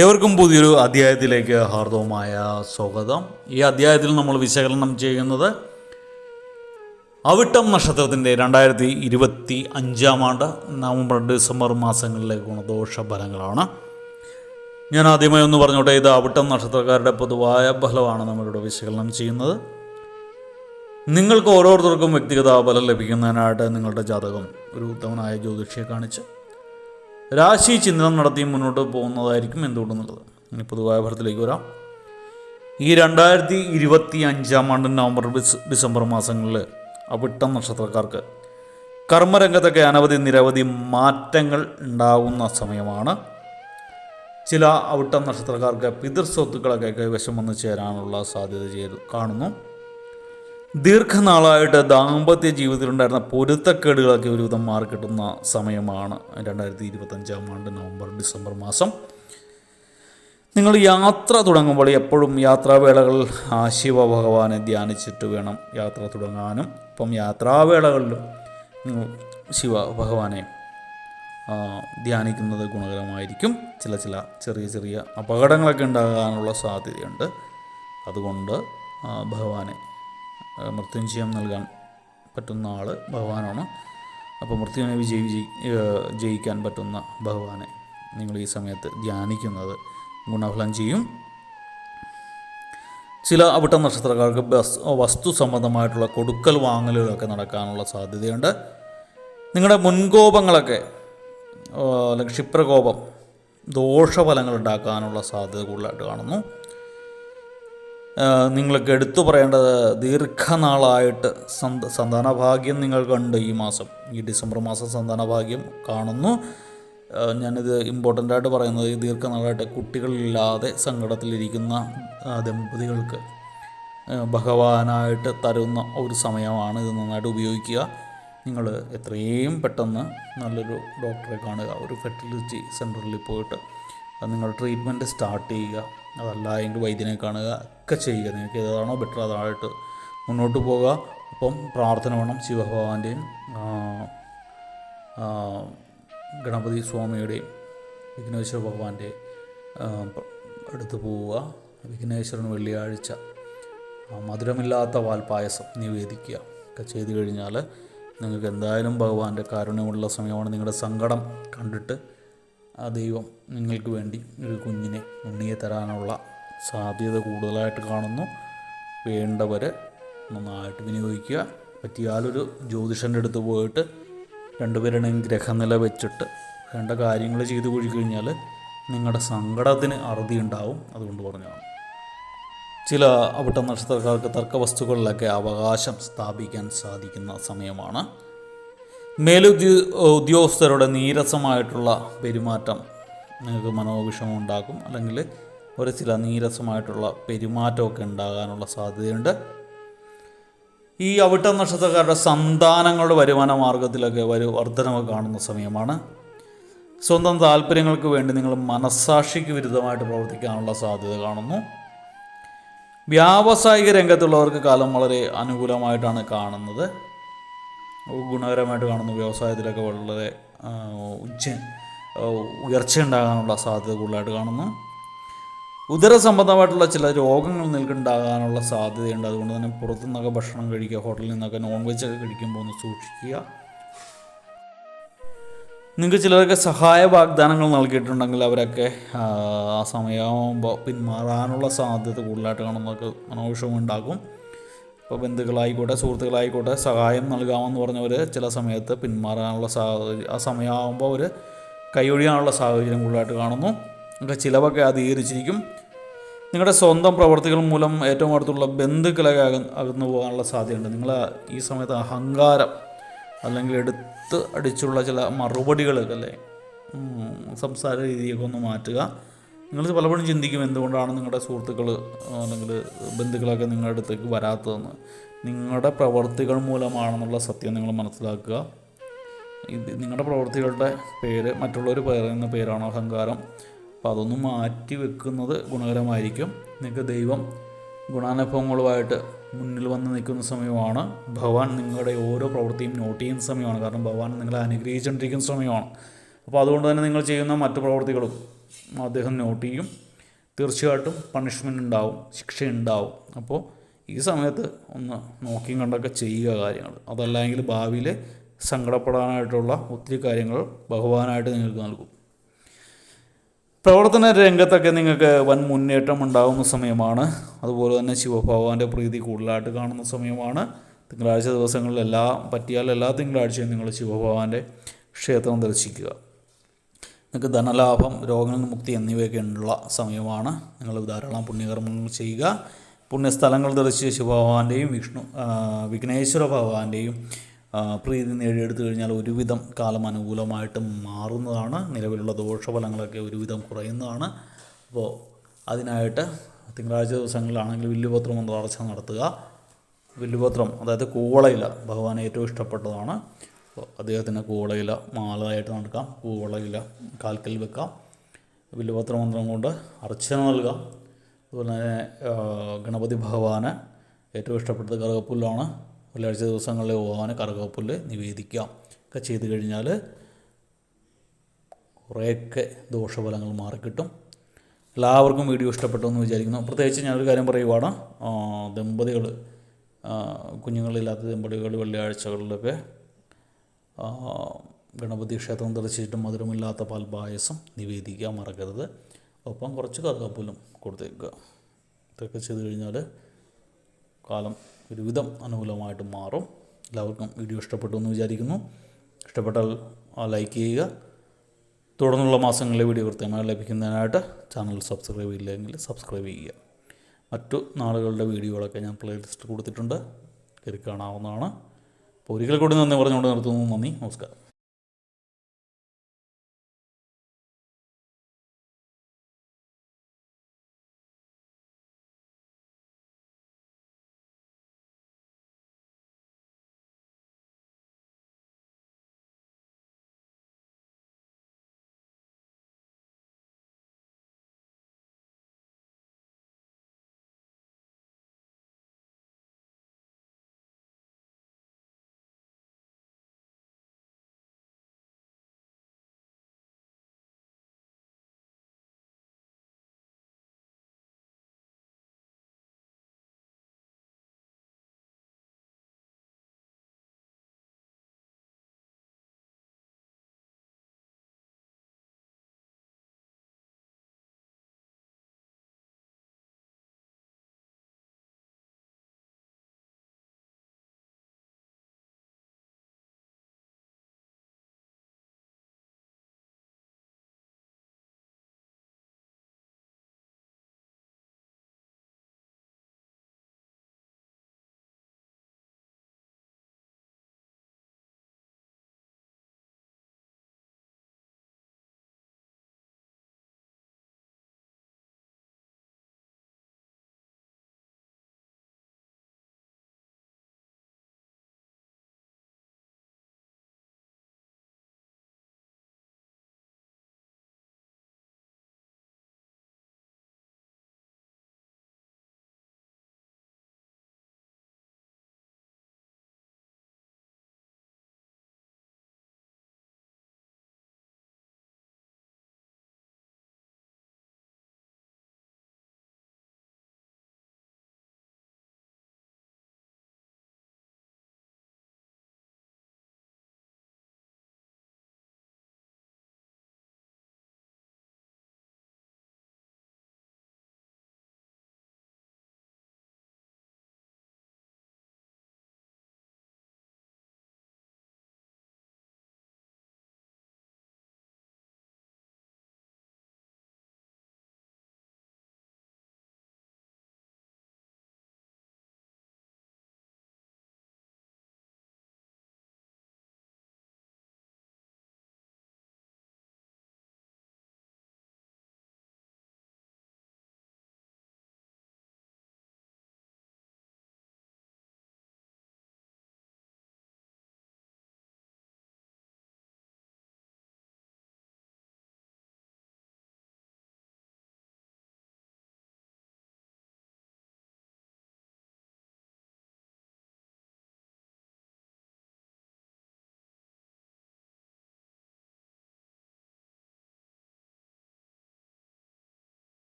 ഏവർക്കും പുതിയൊരു അധ്യായത്തിലേക്ക് ഹാർദവമായ സ്വാഗതം. ഈ അധ്യായത്തിൽ നമ്മൾ വിശകലനം ചെയ്യുന്നത് അവിട്ടം നക്ഷത്രത്തിൻ്റെ 2025 ആണ്ട് നവംബർ ഡിസംബർ മാസങ്ങളിലെ ഗുണദോഷ ഫലങ്ങളാണ്. ഞാൻ ആദ്യമായി ഒന്ന് പറഞ്ഞോട്ടെ, ഇത് അവിട്ടം നക്ഷത്രക്കാരുടെ പൊതുവായ ഫലമാണ് നമ്മളിവിടെ വിശകലനം ചെയ്യുന്നത്. നിങ്ങൾക്ക് ഓരോരുത്തർക്കും വ്യക്തിഗത ഫലം ലഭിക്കുന്നതിനായിട്ട് നിങ്ങളുടെ ജാതകം ഒരു ഉത്തമനായ ജ്യോതിഷിയെ കാണിച്ച് രാശി ചിന്തനം നടത്തി മുന്നോട്ട് പോകുന്നതായിരിക്കും എന്തുകൊണ്ടെന്നുള്ളത്. ഇനി പൊതുവായ ഫലത്തിലേക്ക് വരാം. ഈ 2025 ആണ്ട് നവംബർ ഡിസംബർ മാസങ്ങളിൽ അവിട്ടം നക്ഷത്രക്കാർക്ക് കർമ്മരംഗത്തൊക്കെ നിരവധി മാറ്റങ്ങൾ ഉണ്ടാകുന്ന സമയമാണ്. ചില അവിട്ടം നക്ഷത്രക്കാർക്ക് പിതൃസ്വത്തുക്കളൊക്കെ കൈവശം വന്ന് ചേരാനുള്ള സാധ്യത കാണുന്നു. ദീർഘനാളായിട്ട് ദാമ്പത്യ ജീവിതത്തിലുണ്ടായിരുന്ന പൊരുത്തക്കേടുകളൊക്കെ ഒരുവിധം മാറിക്കിട്ടുന്ന സമയമാണ് 2025 ആണ്ട് നവംബർ ഡിസംബർ മാസം. നിങ്ങൾ യാത്ര തുടങ്ങുമ്പോൾ എപ്പോഴും യാത്രാവേളകൾ ശിവഭഗവാനെ ധ്യാനിച്ചിട്ട് വേണം യാത്ര തുടങ്ങാനും. അപ്പം യാത്രാവേളകളിലും നിങ്ങൾ ശിവഭഗവാനെ ധ്യാനിക്കുന്നത് ഗുണകരമായിരിക്കും. ചില ചെറിയ അപകടങ്ങളൊക്കെ ഉണ്ടാകാനുള്ള സാധ്യതയുണ്ട്. അതുകൊണ്ട് ഭഗവാനെ മൃത്യുഞ്ജയം നൽകാൻ പറ്റുന്ന ആൾ ഭഗവാനാണ്. അപ്പോൾ മൃത്യുവിനെ ജയിക്കാൻ പറ്റുന്ന ഭഗവാനെ നിങ്ങൾ ഈ സമയത്ത് ധ്യാനിക്കുന്നത് ഗുണഫലം ചെയ്യും. ചില അവിട്ടം നക്ഷത്രക്കാർക്ക് വസ്തു സംബന്ധമായിട്ടുള്ള കൊടുക്കൽ വാങ്ങലുകളൊക്കെ നടക്കാനുള്ള സാധ്യതയുണ്ട്. നിങ്ങളുടെ മുൻകോപങ്ങളൊക്കെ അല്ലെങ്കിൽ ക്ഷിപ്രകോപം ദോഷഫലങ്ങൾ ഉണ്ടാക്കാനുള്ള സാധ്യത കൂടുതലായിട്ട് കാണുന്നു. നിങ്ങൾക്ക് എടുത്തു പറയേണ്ടത് ദീർഘനാളായിട്ട് സന്താനഭാഗ്യം നിങ്ങൾക്കുണ്ട്. ഈ ഡിസംബർ മാസം സന്താനഭാഗ്യം കാണുന്നു. ഞാനിത് ഇമ്പോർട്ടൻ്റായിട്ട് പറയുന്നത്, ഈ ദീർഘനാളായിട്ട് കുട്ടികളില്ലാതെ സങ്കടത്തിലിരിക്കുന്ന ദമ്പതികൾക്ക് ഭഗവാനായിട്ട് തരുന്ന ഒരു സമയമാണ്. ഇത് നന്നായിട്ട് ഉപയോഗിക്കുക. നിങ്ങൾ എത്രയും പെട്ടെന്ന് നല്ലൊരു ഡോക്ടറെ കാണുക, ഒരു ഫെർട്ടിലിറ്റി സെൻറ്ററിൽ പോയിട്ട് നിങ്ങൾ ട്രീറ്റ്മെൻറ്റ് സ്റ്റാർട്ട് ചെയ്യുക. അതല്ല എങ്കിൽ വൈദ്യനെ കാണുക ഒക്കെ ചെയ്യുക. നിങ്ങൾക്ക് ഏതാണോ ബെറ്റർ അതായിട്ട് മുന്നോട്ട് പോകുക. അപ്പം പ്രാർത്ഥന വേണം. ശിവഭഗവാന്റെയും ഗണപതി സ്വാമിയുടെയും വിഘ്നേശ്വര ഭഗവാന്റെ അടുത്ത് പോവുക. വിഘ്നേശ്വരന് വെള്ളിയാഴ്ച മധുരമില്ലാത്ത പാൽപ്പായസം നിവേദിക്കുക ഒക്കെ ചെയ്തു കഴിഞ്ഞാൽ നിങ്ങൾക്ക് എന്തായാലും ഭഗവാന്റെ കാരുണ്യമുള്ള സമയമാണ്. നിങ്ങളുടെ സങ്കടം കണ്ടിട്ട് ആ ദൈവം നിങ്ങൾക്ക് വേണ്ടി ഒരു ഉണ്ണിയെ തരാനുള്ള സാധ്യത കൂടുതലായിട്ട് കാണുന്നു. വേണ്ടവർ നന്നായിട്ട് വിനിയോഗിക്കുക. പറ്റിയാലൊരു ജ്യോതിഷൻ്റെ അടുത്ത് പോയിട്ട് രണ്ടുപേരുടെയും ഗ്രഹനില വെച്ചിട്ട് വേണ്ട കാര്യങ്ങൾ ചെയ്തു പോയി കഴിഞ്ഞാൽ നിങ്ങളുടെ സങ്കടത്തിന് അറുതി ഉണ്ടാവും. അതുകൊണ്ട് പറഞ്ഞതാണ്. ചില അവിട്ടം നക്ഷത്രക്കാർക്ക് തർക്കവസ്തുക്കളിലൊക്കെ അവകാശം സ്ഥാപിക്കാൻ സാധിക്കുന്ന സമയമാണ്. ഉദ്യോഗസ്ഥരുടെ നീരസമായിട്ടുള്ള പെരുമാറ്റം നിങ്ങൾക്ക് മനോവിഷമം ഉണ്ടാക്കും. അല്ലെങ്കിൽ ചില നീരസമായിട്ടുള്ള പെരുമാറ്റമൊക്കെ ഉണ്ടാകാനുള്ള സാധ്യതയുണ്ട്. ഈ അവിട്ടം നക്ഷത്രക്കാരുടെ സന്താനങ്ങളുടെ വരുമാന മാർഗത്തിലൊക്കെ വർധനവ് കാണുന്ന സമയമാണ്. സ്വന്തം താല്പര്യങ്ങൾക്ക് വേണ്ടി നിങ്ങൾ മനസ്സാക്ഷിക്ക് വിരുദ്ധമായിട്ട് പ്രവർത്തിക്കാനുള്ള സാധ്യത കാണുന്നു. വ്യാവസായിക രംഗത്തുള്ളവർക്ക് കാലം വളരെ അനുകൂലമായിട്ടാണ് കാണുന്നത്. ഗുണകരമായിട്ട് കാണുന്നു. വ്യവസായത്തിലൊക്കെ വളരെ ഉയർച്ച ഉണ്ടാകാനുള്ള സാധ്യത കൂടുതലായിട്ട് കാണുന്നു. ഉദര സംബന്ധമായിട്ടുള്ള ചില രോഗങ്ങൾ നിങ്ങൾക്കുണ്ടാകാനുള്ള സാധ്യതയുണ്ട്. അതുകൊണ്ട് തന്നെ പുറത്തുനിന്നൊക്കെ ഭക്ഷണം കഴിക്കുക, ഹോട്ടലിൽ നിന്നൊക്കെ നോൺ വെജ് ഒക്കെ കഴിക്കുമ്പോൾ ഒന്ന് സൂക്ഷിക്കുക. നിങ്ങൾക്ക് ചിലരൊക്കെ സഹായ വാഗ്ദാനങ്ങൾ നൽകിയിട്ടുണ്ടെങ്കിൽ അവരൊക്കെ ആ സമയമാകുമ്പോൾ പിന്മാറാനുള്ള സാധ്യത കൂടുതലായിട്ട് കാണുന്നതൊക്കെ മനോവിഷമം ഉണ്ടാകും. ഇപ്പോൾ ബന്ധുക്കളായിക്കോട്ടെ സുഹൃത്തുക്കളായിക്കോട്ടെ സഹായം നൽകാമെന്ന് പറഞ്ഞവർ ചില സമയത്ത് പിന്മാറാനുള്ള ആ സമയമാകുമ്പോൾ അവർ കൈയൊഴിയാനുള്ള സാഹചര്യം കൂടുതലായിട്ട് കാണുന്നു. ഒക്കെ ചിലവൊക്കെ അധികരിച്ചിരിക്കും. നിങ്ങളുടെ സ്വന്തം പ്രവർത്തികൾ മൂലം ഏറ്റവും അടുത്തുള്ള ബന്ധുക്കളൊക്കെ അകന്നു പോകാനുള്ള സാധ്യതയുണ്ട്. നിങ്ങൾ ഈ സമയത്ത് അഹങ്കാരം അല്ലെങ്കിൽ എടുത്ത് അടിച്ചുള്ള ചില മറുപടികളൊക്കെ സംസാര രീതിയൊക്കെ ഒന്ന് മാറ്റുക. നിങ്ങൾ പലപ്പോഴും ചിന്തിക്കും എന്തുകൊണ്ടാണ് നിങ്ങളുടെ സുഹൃത്തുക്കൾ അല്ലെങ്കിൽ ബന്ധുക്കളൊക്കെ നിങ്ങളുടെ അടുത്തേക്ക് വരാത്തതെന്ന്. നിങ്ങളുടെ പ്രവർത്തികൾ മൂലമാണെന്നുള്ള സത്യം നിങ്ങൾ മനസ്സിലാക്കുക. നിങ്ങളുടെ പ്രവർത്തികളുടെ പേര് മറ്റുള്ളവർ പറയുന്ന പേരാണ് അഹങ്കാരം. അപ്പോൾ അതൊന്നും മാറ്റി വെക്കുന്നത് ഗുണകരമായിരിക്കും. നിങ്ങൾക്ക് ദൈവം ഗുണാനുഭവങ്ങളുമായിട്ട് മുന്നിൽ വന്ന് നിൽക്കുന്ന സമയമാണ്. ഭഗവാൻ നിങ്ങളുടെ ഓരോ പ്രവൃത്തിയും നോട്ട് ചെയ്യുന്ന സമയമാണ്. കാരണം ഭഗവാൻ നിങ്ങളെ അനുഗ്രഹിച്ചുകൊണ്ടിരിക്കുന്ന സമയമാണ്. അപ്പോൾ അതുകൊണ്ട് തന്നെ നിങ്ങൾ ചെയ്യുന്ന മറ്റു പ്രവൃത്തികളും അദ്ദേഹം നോട്ട് ചെയ്യും. തീർച്ചയായിട്ടും പണിഷ്മെൻ്റ് ഉണ്ടാവും, ശിക്ഷയുണ്ടാവും. അപ്പോൾ ഈ സമയത്ത് ഒന്ന് നോക്കിയും കണ്ടൊക്കെ ചെയ്യുക കാര്യങ്ങൾ. അതല്ലെങ്കിൽ ഭാവിയിൽ സങ്കടപ്പെടാനായിട്ടുള്ള ഒത്തിരി കാര്യങ്ങൾ ഭഗവാനായിട്ട് നിങ്ങൾക്ക് നൽകും. പ്രവർത്തന രംഗത്തൊക്കെ നിങ്ങൾക്ക് വൻ മുന്നേറ്റം ഉണ്ടാകുന്ന സമയമാണ്. അതുപോലെ തന്നെ ശിവഭഗവാന്റെ പ്രീതി കൂടുതലായിട്ട് കാണുന്ന സമയമാണ്. തിങ്കളാഴ്ച ദിവസങ്ങളിൽ പറ്റിയാൽ എല്ലാ തിങ്കളാഴ്ചയും നിങ്ങൾ ശിവഭഗവാന്റെ ക്ഷേത്രം ദർശിക്കുക. നിങ്ങൾക്ക് ധനലാഭം, രോഗങ്ങളിൽ മുക്തി എന്നിവയൊക്കെ ഉള്ള സമയമാണ്. നിങ്ങൾ ധാരാളം പുണ്യകർമ്മങ്ങൾ ചെയ്യുക. പുണ്യസ്ഥലങ്ങൾ ദർശിച്ച് ശിവഭഗവാന്റെയും വിഘ്നേശ്വര ഭഗവാന്റെയും പ്രീതി നേടിയെടുത്തു കഴിഞ്ഞാൽ ഒരുവിധം കാലം അനുകൂലമായിട്ട് മാറുന്നതാണ്. നിലവിലുള്ള ദോഷഫലങ്ങളൊക്കെ ഒരുവിധം കുറയുന്നതാണ്. അപ്പോൾ അതിനായിട്ട് തിങ്കളാഴ്ച ദിവസങ്ങളിലാണെങ്കിൽ വില്ലുപത്ര മന്ത്രാർച്ചന നടത്തുക. വില്ലുപത്രം, അതായത് കൂവളയില, ഭഗവാൻ ഏറ്റവും ഇഷ്ടപ്പെട്ടതാണ്. അപ്പോൾ അദ്ദേഹത്തിന് കൂവളയില മാലയായിട്ട് നടക്കാം, കൂവളയില കാൽക്കൽ വെക്കാം. വില്ലുപത്ര മന്ത്രം കൊണ്ട് അർച്ചന നൽകാം. അതുപോലെ തന്നെ ഗണപതി ഭഗവാന് ഏറ്റവും ഇഷ്ടപ്പെട്ടത് കറുകപ്പുല്ലാണ്. വെള്ളിയാഴ്ച ദിവസങ്ങളിൽ ഭഗവാന് കറുകപ്പുല്ല് നിവേദിക്കാം. ഒക്കെ ചെയ്ത് കഴിഞ്ഞാൽ കുറേയൊക്കെ ദോഷഫലങ്ങൾ മാറിക്കിട്ടും. എല്ലാവർക്കും വീഡിയോ ഇഷ്ടപ്പെട്ടു എന്ന് വിചാരിക്കുന്നു. പ്രത്യേകിച്ച് ഞാനൊരു കാര്യം പറയുവാണ്. ദമ്പതികൾ, കുഞ്ഞുങ്ങളില്ലാത്ത ദമ്പതികൾ വെള്ളിയാഴ്ചകളിലൊക്കെ ഗണപതി ക്ഷേത്രം ദർശിച്ചിട്ട് മധുരമില്ലാത്ത പാൽപായസം നിവേദിക്കാൻ മറക്കരുത്. ഒപ്പം കുറച്ച് കറുകപ്പുല്ലും കൊടുത്തേക്കുക. ഇതൊക്കെ ചെയ്ത് കഴിഞ്ഞാൽ കാലം ഒരുവിധം അനുകൂലമായിട്ട് മാറും. എല്ലാവർക്കും വീഡിയോ ഇഷ്ടപ്പെട്ടു എന്ന് വിചാരിക്കുന്നു. ഇഷ്ടപ്പെട്ടാൽ ലൈക്ക് ചെയ്യുക. തുടർന്നുള്ള മാസങ്ങളിലെ വീഡിയോ കൃത്യമായി ലഭിക്കുന്നതിനായിട്ട് ചാനൽ സബ്സ്ക്രൈബ് ചെയ്യില്ലെങ്കിൽ സബ്സ്ക്രൈബ് ചെയ്യുക. മറ്റു നാളുകളുടെ വീഡിയോകളൊക്കെ ഞാൻ പ്ലേലിസ്റ്റ് കൊടുത്തിട്ടുണ്ട്, കയറി കാണാവുന്നതാണ്. അപ്പോൾ ഒരിക്കൽ കൂടി നന്ദി പറഞ്ഞുകൊണ്ട് നിർത്തുന്നു. നന്ദി, നമസ്കാരം.